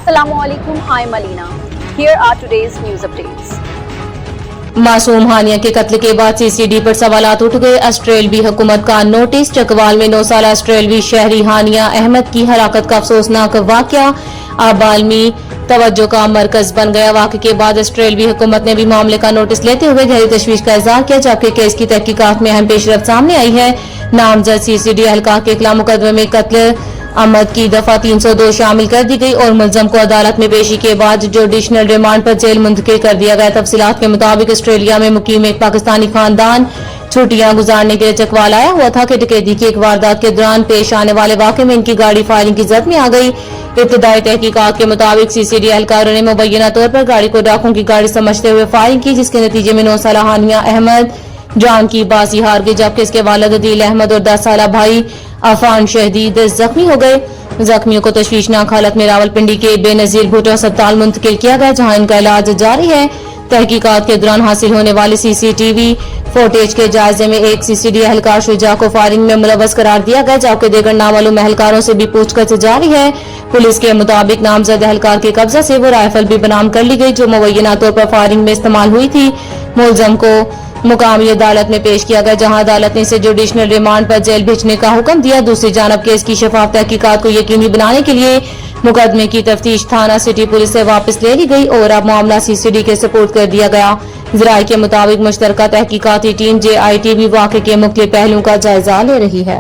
Assalamualaikum. Hi Malina. Here are today's news updates. मासूम हानिया के कत्ल के बाद सीसीडी पर सवालात उठ गए। ऑस्ट्रेलवी हुकूमत का नोटिस। चकवाल में 9 साल ऑस्ट्रेलवी शहरी हानिया अहमद की हलाकत का अफसोसनाक वाकया अब आलमी तवज्जो का मरकज बन गया। वाक़े के बाद ऑस्ट्रेलवी हुकूमत ने भी मामले का नोटिस लेते हुए गहरी तशवीश का इजहार किया, जबकि केस की तहकीकात में अहम पेशरफ्त सामने आई है। नामजद सीसीडी एहलकार के खिलाफ मुकदमे में कत्ल अहमद की दफा 302 शामिल कर दी गई और मुलजम को अदालत में पेशी के बाद जुडिशनल रिमांड पर जेल मुंतकिल कर दिया गया। तफसीलात के मुताबिक ऑस्ट्रेलिया में मुकीम एक पाकिस्तानी खानदान छुट्टियां गुजारने के लिए चकवाल आया हुआ था कि डकैती की एक वारदात के दौरान पेश आने वाले वाक़े में इनकी गाड़ी फायरिंग की जद में आ गई। इब्तदाई तहकीकात के मुताबिक सीसीडी एहलकारों ने मुबैना तौर पर गाड़ी को डाकुओं की गाड़ी समझते हुए फायरिंग की, जिसके नतीजे में 9 साल हानिया अहमद जान की बाजी हार गई, जबकि इसके वालिद अदील अहमद और 10 साल भाई अफान शहदीद जख्मी हो गए। जख्मियों को तशवीशनाक हालत में रावलपिंडी के बेनजीर भुट्टो अस्पताल मुंतकिल किया गया, जहां इनका इलाज जारी है। तहकीकात के दौरान हासिल होने वाली सीसीटीवी फुटेज के जायजे में एक सीसीडी एहलकार शुजा को फायरिंग में मुलव्वस करार दिया गया, जबकि दीगर नामालूम एहलकारों से भी पूछताछ जारी है। पुलिस के मुताबिक नामजद एहलकार के कब्जा से वो राइफल भी बरामद कर ली गई, जो मुबैना तौर पर फायरिंग में इस्तेमाल हुई थी। मुलजम को मुकामी अदालत में पेश किया गया, जहां अदालत ने इसे जुडिशनल रिमांड पर जेल भेजने का हुक्म दिया। दूसरी जानब केस की शफाफ तहकीकात को यकीनी बनाने के लिए मुकदमे की तफ्तीश थाना सिटी पुलिस से वापस ले ली गई और अब मामला सीसीडी के सपुर्द कर दिया गया। ज़राए के मुताबिक मुश्तरका तहकीकाती टीम JIT भी वाक़े के मुख्तलिफ पहलुओं का जायजा ले रही है।